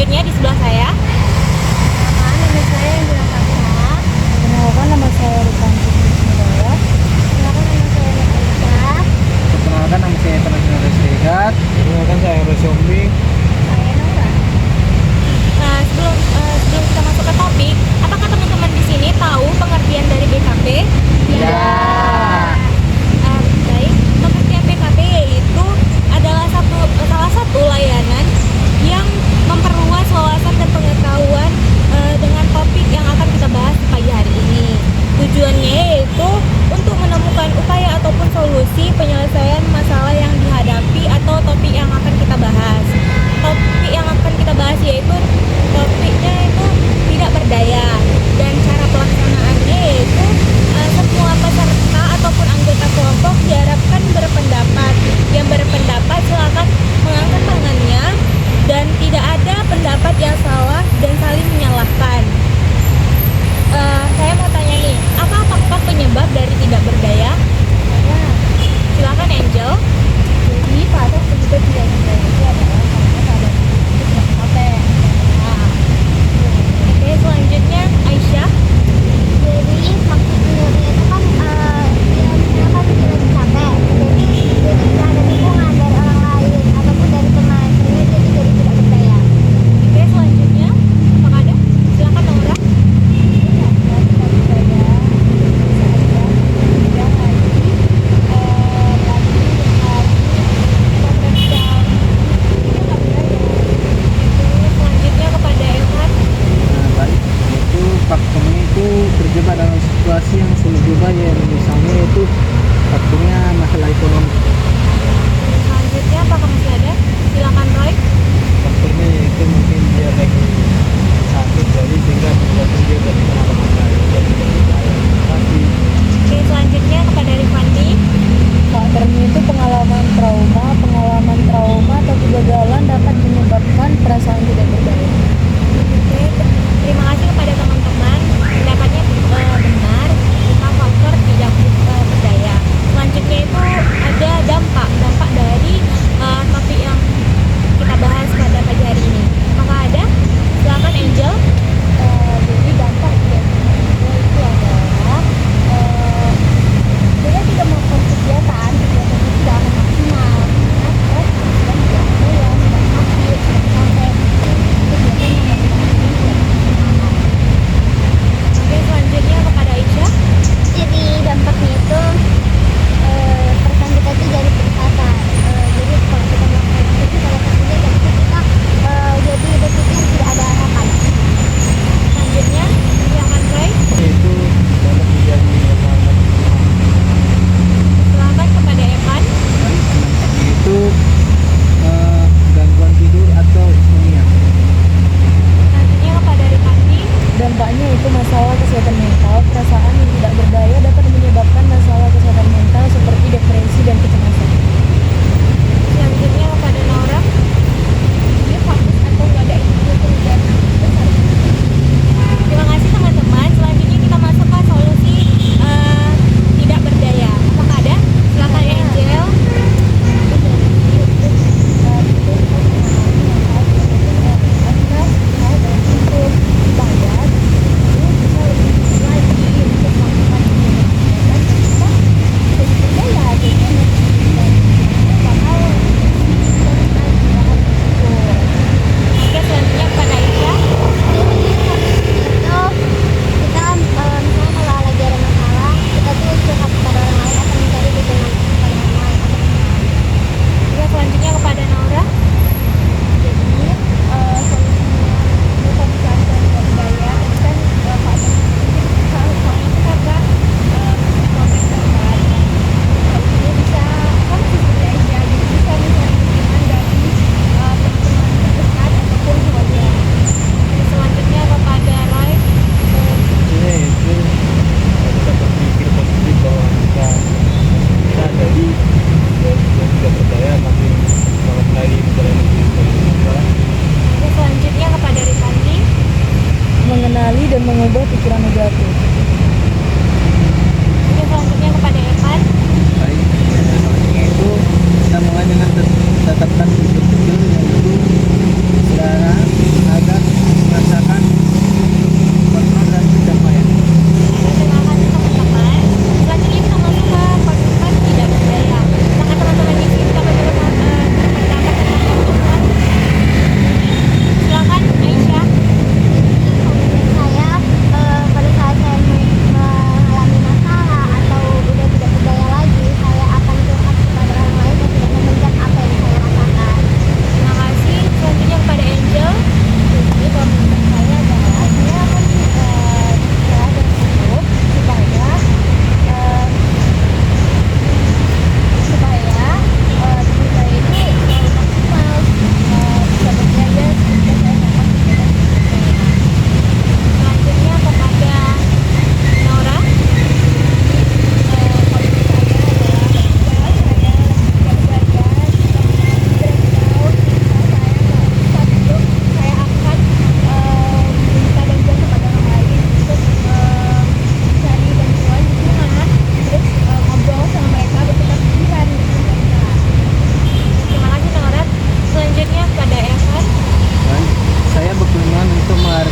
selanjutnya di sebelah saya. Nama saya Indra Saksa. Perkenalkan nama saya Rifan Hidayat. Perkenalkan nama saya Natalia. Perkenalkan nama saya Tanah Serikat. Perkenalkan saya Rosyombi. Saya Nora. Nah, sebelum kita masuk ke topik, apakah teman-teman di sini tahu pengertian dari BKP? Ya. Baik, pengertian BKP yaitu adalah salah satu layanan yang memperluas wawasan dan pengetahuan dengan topik yang akan kita bahas pagi hari ini. Tujuannya yaitu untuk menemukan upaya ataupun solusi penyelesaian masalah yang dihadapi atau topik yang akan kita bahas. Topik yang akan kita bahas yaitu topiknya itu tidak berdaya, dan cara pelaksanaannya yaitu semua peserta ataupun anggota kelompok diharapkan berpendapat. Yang berpendapat silakan mengangkat tangannya dan tidak ada pendapat yang salah dan saling menyalahkan. Saya mau tanya nih, apa faktor penyebab dari tidak berdaya? Silakan Angel. Jadi pada penyebab tidak berdaya itu adalah karena keadaan fisik yang capek. Oke, selanjutnya Aisyah. Jadi maksud penyebabnya itu kan dia kan lagi capek. Jadi tidak ada dukungan dari orang lain ataupun dari teman, sehingga dia jadi tidak berdaya. Oke, selanjutnya apakah ada? Silakan Nora. Iya, dan tidak berdaya bisa aja yang lagi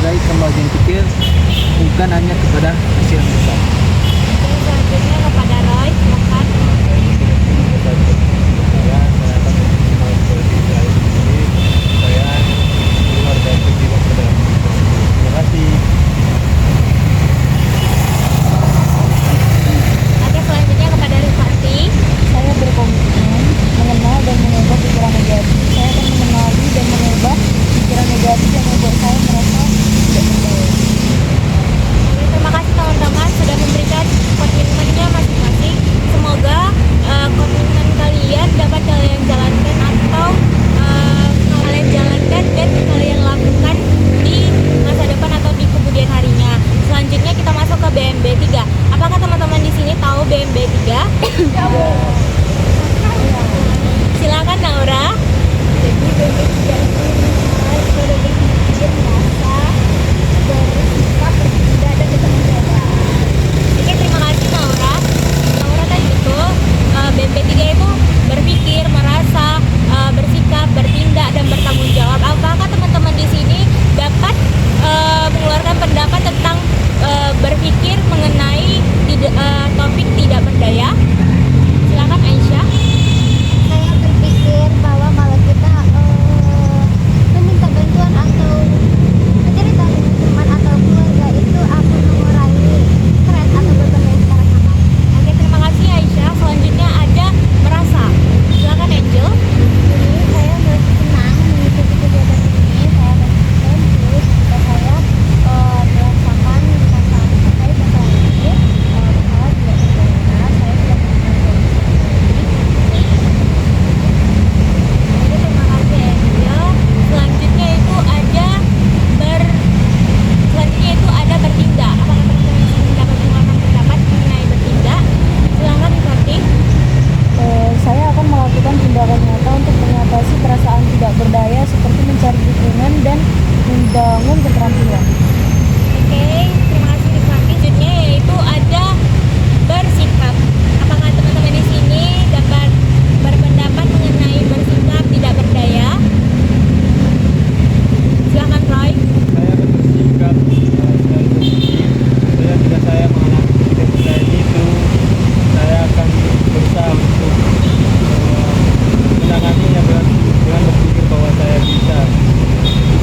menghargai kemajuan kecil, bukan hanya kepada hasil yang besar. Oke, selanjutnya kepada Roy, silakan. Saya akan menggunakan seperti saya sendiri. Saya menghargai kecil pada. Terima kasih. Oke, selanjutnya kepada Rifati. Saya berkomitmen mengenal dan mengubah pikiran negatif. Saya akan mengenali dan mengubah pikiran negatif yang membuat saya merasa tidak berdaya. Oke, terima kasih teman-teman sudah memberikan komitmennya masing-masing. Semoga komitmen kalian dapat kalian jalankan atau kalian jalankan dan kalian lakukan di masa depan atau di kemudian harinya. Selanjutnya kita masuk ke BMB 3. Apakah teman-teman di sini tahu BMB 3? Silakan Naura. Jadi BMB 3 itu mengenai kode berpikir, merasa, bersikap, bertindak, dan bertanggung jawab. Oke, terima kasih Naura. Naura tadi betul. BMB 3 itu berpikir, merasa, bersikap, bertindak, dan bertanggung jawab. Apakah teman-teman di sini dapat mengeluarkan pendapat tentang berpikir mengenai topik tidak berdaya? Silakan Aisyah. Saya berpikir bahwa kalau kita meminta bantuan atau bercerita dengan teman atau keluarga itu akan mengurangi stres atau beban yang secara sama. Oke, terima kasih Aisyah. Selanjutnya ada merasa. Silakan Angel. Jadi saya merasa senang mengikuti kegiatan ini. Saya konsisten terus jika saya merasakan perasaan terkait masalah ini, masalah tidak berdaya, saya tidak melakukan Oke, terima kasih Angel. Selanjutnya itu ada selanjutnya itu ada bertindak. Apakah teman-teman di sini dapat mengeluarkan pendapat mengenai bertindak? Silakan Rifati. Saya akan melakukan tindakan nyata untuk mengatasi perasaan tidak berdaya seperti mencari dukungan dan membangun keterampilan. Oke, terima kasih Rifati. Selanjutnya yaitu ada bersikap. Apakah teman-teman di sini dapat berpendapat mengenai bersikap tidak berdaya? Silakan Roy. Saya bersikap, saya berpikir, jika saya mengalami kebudayaan itu, saya akan berusaha untuk menanganinya dengan berpikir bahwa saya bisa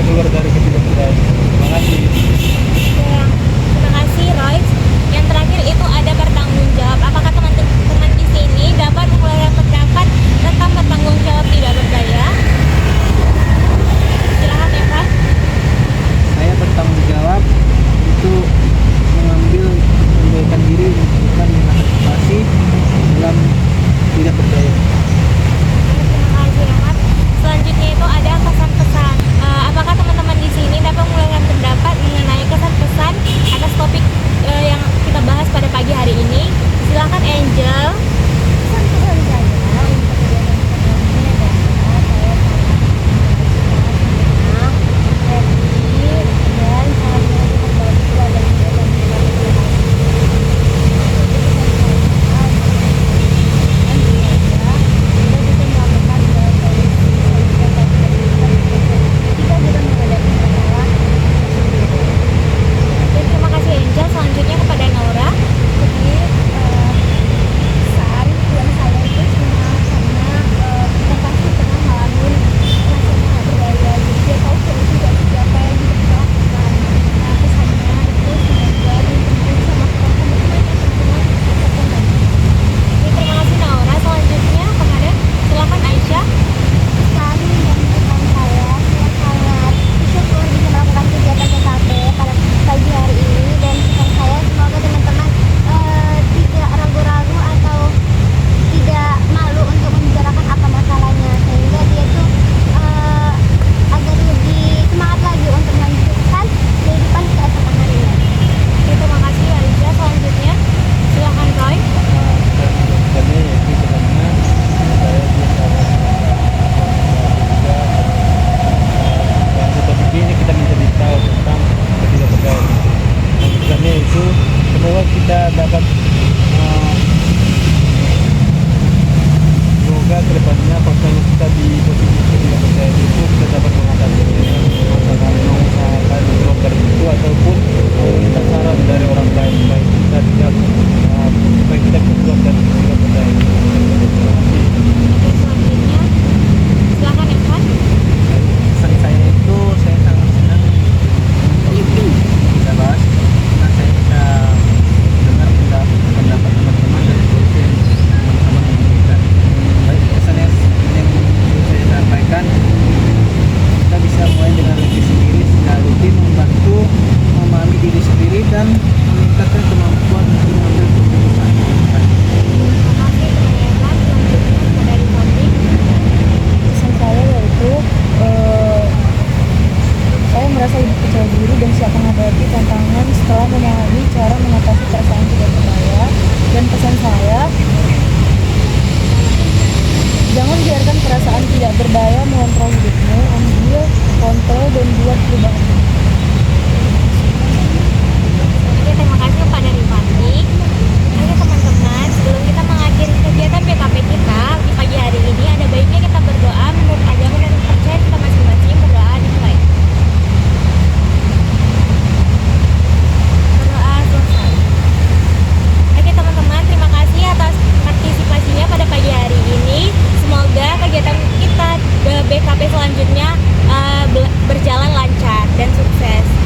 keluar dari ketidakberdayaan. Terima kasih. Oke, terima kasih Roy. Yang terakhir itu ada bertanggung jawab. Apakah teman-teman saya mengontrol hidupmu, ambil kontrol dan buat perubahan. Oke, terima kasih kepada Rifani. Oke teman-teman, sebelum kita mengakhiri kegiatan BKP kita di pagi hari ini, ada baiknya kita berdoa menurut agama dan kepercayaan kita masing-masing. Berdoa dimulai. Berdoa selesai. Oke teman-teman, terima kasih atas partisipasinya pada pagi hari ini. Semoga kegiatan kita BKP selanjutnya berjalan lancar dan sukses.